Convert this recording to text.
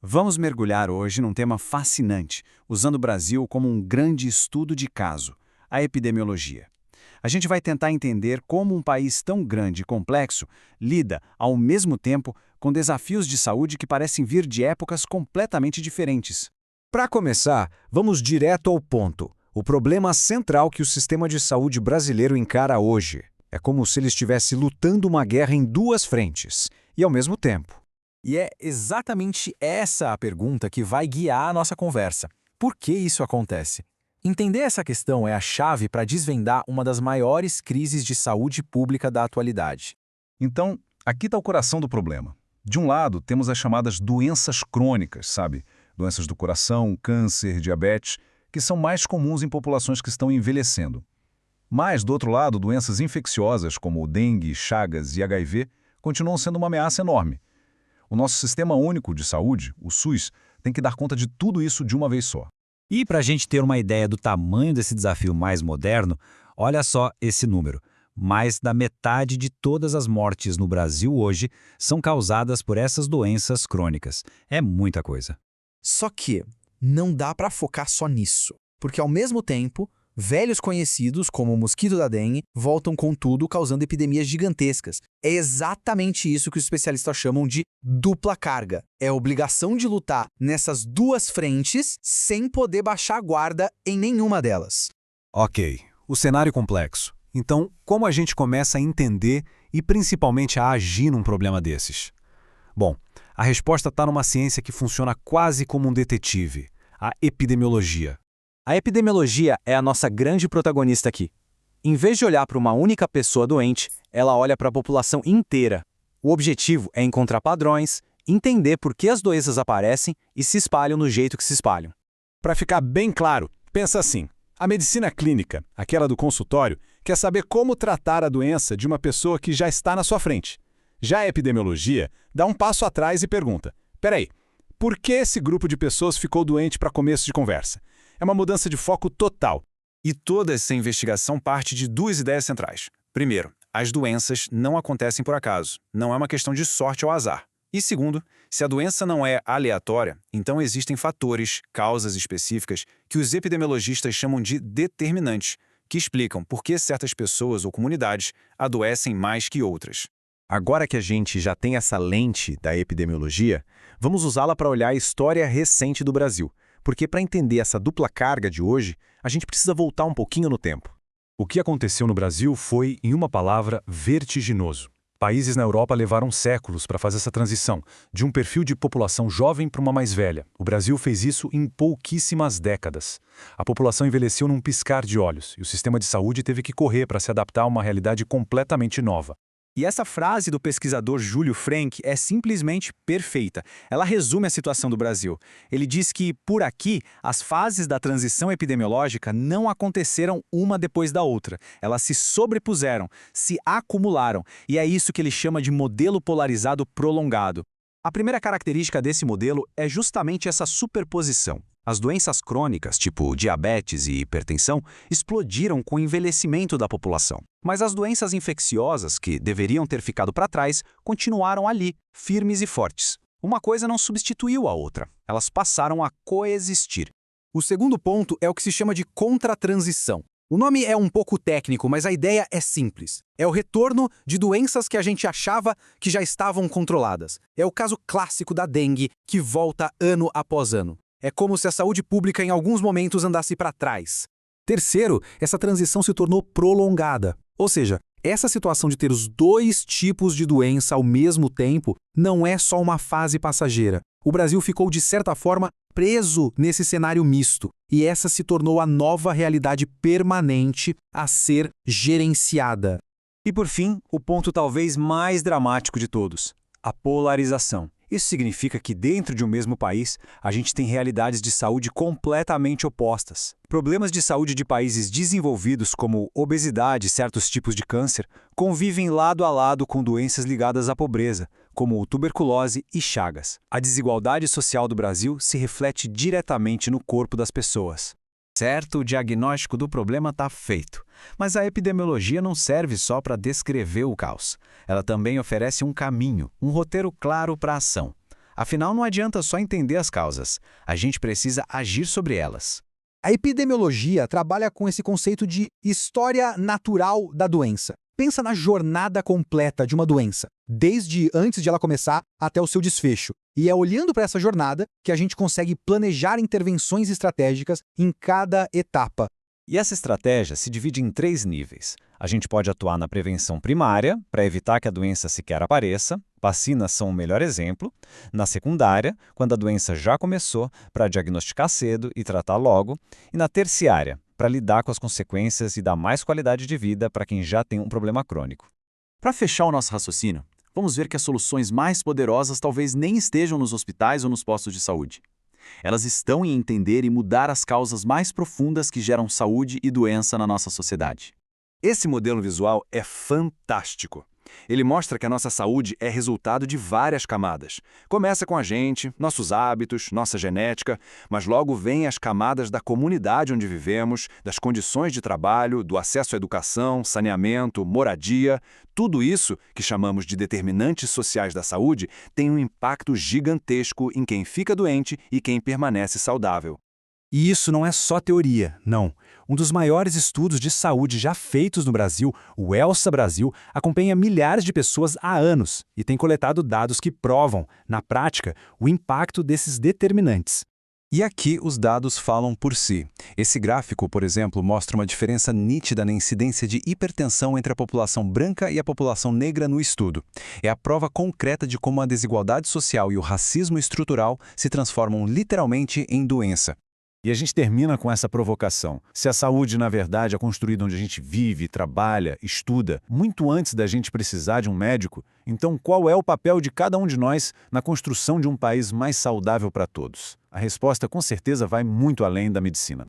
Vamos mergulhar hoje num tema fascinante, usando o Brasil como um grande estudo de caso, a epidemiologia. A gente vai tentar entender como um país tão grande e complexo lida, ao mesmo tempo, com desafios de saúde que parecem vir de épocas completamente diferentes. Para começar, vamos direto ao ponto. O problema central que o sistema de saúde brasileiro encara hoje é como se ele estivesse lutando uma guerra em duas frentes, e ao mesmo tempo. E é exatamente essa a pergunta que vai guiar a nossa conversa. Por que isso acontece? Entender essa questão é a chave para desvendar uma das maiores crises de saúde pública da atualidade. Então, aqui está o coração do problema. De um lado, temos as chamadas doenças crônicas, sabe? Doenças do coração, câncer, diabetes, que são mais comuns em populações que estão envelhecendo. Mas, do outro lado, doenças infecciosas como o dengue, chagas e HIV continuam sendo uma ameaça enorme. O nosso Sistema Único de Saúde, o SUS, tem que dar conta de tudo isso de uma vez só. E para a gente ter uma ideia do tamanho desse desafio mais moderno, olha só esse número. Mais da metade de todas as mortes no Brasil hoje são causadas por essas doenças crônicas. É muita coisa. Só que não dá para focar só nisso, porque ao mesmo tempo, velhos conhecidos, como o mosquito da dengue, voltam com tudo causando epidemias gigantescas. É exatamente isso que os especialistas chamam de dupla carga. É a obrigação de lutar nessas duas frentes sem poder baixar a guarda em nenhuma delas. Ok, o cenário complexo. Então, como a gente começa a entender e principalmente a agir num problema desses? Bom, a resposta está numa ciência que funciona quase como um detetive, a epidemiologia. A epidemiologia é a nossa grande protagonista aqui. Em vez de olhar para uma única pessoa doente, ela olha para a população inteira. O objetivo é encontrar padrões, entender por que as doenças aparecem e se espalham do jeito que se espalham. Para ficar bem claro, pensa assim. A medicina clínica, aquela do consultório, quer saber como tratar a doença de uma pessoa que já está na sua frente. Já a epidemiologia dá um passo atrás e pergunta: peraí, por que esse grupo de pessoas ficou doente para começo de conversa? É uma mudança de foco total. E toda essa investigação parte de duas ideias centrais. Primeiro, as doenças não acontecem por acaso. Não é uma questão de sorte ou azar. E segundo, se a doença não é aleatória, então existem fatores, causas específicas, que os epidemiologistas chamam de determinantes, que explicam por que certas pessoas ou comunidades adoecem mais que outras. Agora que a gente já tem essa lente da epidemiologia, vamos usá-la para olhar a história recente do Brasil. Porque para entender essa dupla carga de hoje, a gente precisa voltar um pouquinho no tempo. O que aconteceu no Brasil foi, em uma palavra, vertiginoso. Países na Europa levaram séculos para fazer essa transição, de um perfil de população jovem para uma mais velha. O Brasil fez isso em pouquíssimas décadas. A população envelheceu num piscar de olhos, e o sistema de saúde teve que correr para se adaptar a uma realidade completamente nova. E essa frase do pesquisador Júlio Frank é simplesmente perfeita. Ela resume a situação do Brasil. Ele diz que, por aqui, as fases da transição epidemiológica não aconteceram uma depois da outra. Elas se sobrepuseram, se acumularam, e é isso que ele chama de modelo polarizado prolongado. A primeira característica desse modelo é justamente essa superposição. As doenças crônicas, tipo diabetes e hipertensão, explodiram com o envelhecimento da população. Mas as doenças infecciosas, que deveriam ter ficado para trás, continuaram ali, firmes e fortes. Uma coisa não substituiu a outra. Elas passaram a coexistir. O segundo ponto é o que se chama de contratransição. O nome é um pouco técnico, mas a ideia é simples. É o retorno de doenças que a gente achava que já estavam controladas. É o caso clássico da dengue, que volta ano após ano. É como se a saúde pública em alguns momentos andasse para trás. Terceiro, essa transição se tornou prolongada. Ou seja, essa situação de ter os dois tipos de doença ao mesmo tempo não é só uma fase passageira. O Brasil ficou, de certa forma, preso nesse cenário misto. E essa se tornou a nova realidade permanente a ser gerenciada. E por fim, o ponto talvez mais dramático de todos: a polarização. Isso significa que dentro de um mesmo país, a gente tem realidades de saúde completamente opostas. Problemas de saúde de países desenvolvidos, como obesidade e certos tipos de câncer, convivem lado a lado com doenças ligadas à pobreza, como tuberculose e chagas. A desigualdade social do Brasil se reflete diretamente no corpo das pessoas. Certo, o diagnóstico do problema está feito. Mas a epidemiologia não serve só para descrever o caos. Ela também oferece um caminho, um roteiro claro para a ação. Afinal, não adianta só entender as causas. A gente precisa agir sobre elas. A epidemiologia trabalha com esse conceito de história natural da doença. Pensa na jornada completa de uma doença, desde antes de ela começar até o seu desfecho. E é olhando para essa jornada que a gente consegue planejar intervenções estratégicas em cada etapa. E essa estratégia se divide em 3 níveis. A gente pode atuar na prevenção primária, para evitar que a doença sequer apareça. Vacinas são o melhor exemplo. Na secundária, quando a doença já começou, para diagnosticar cedo e tratar logo. E na terciária, para lidar com as consequências e dar mais qualidade de vida para quem já tem um problema crônico. Para fechar o nosso raciocínio, vamos ver que as soluções mais poderosas talvez nem estejam nos hospitais ou nos postos de saúde. Elas estão em entender e mudar as causas mais profundas que geram saúde e doença na nossa sociedade. Esse modelo visual é fantástico. Ele mostra que a nossa saúde é resultado de várias camadas. Começa com a gente, nossos hábitos, nossa genética, mas logo vem as camadas da comunidade onde vivemos, das condições de trabalho, do acesso à educação, saneamento, moradia. Tudo isso, que chamamos de determinantes sociais da saúde, tem um impacto gigantesco em quem fica doente e quem permanece saudável. E isso não é só teoria, não. Um dos maiores estudos de saúde já feitos no Brasil, o ELSA Brasil, acompanha milhares de pessoas há anos e tem coletado dados que provam, na prática, o impacto desses determinantes. E aqui os dados falam por si. Esse gráfico, por exemplo, mostra uma diferença nítida na incidência de hipertensão entre a população branca e a população negra no estudo. É a prova concreta de como a desigualdade social e o racismo estrutural se transformam literalmente em doença. E a gente termina com essa provocação. Se a saúde, na verdade, é construída onde a gente vive, trabalha, estuda, muito antes da gente precisar de um médico, então qual é o papel de cada um de nós na construção de um país mais saudável para todos? A resposta, com certeza, vai muito além da medicina.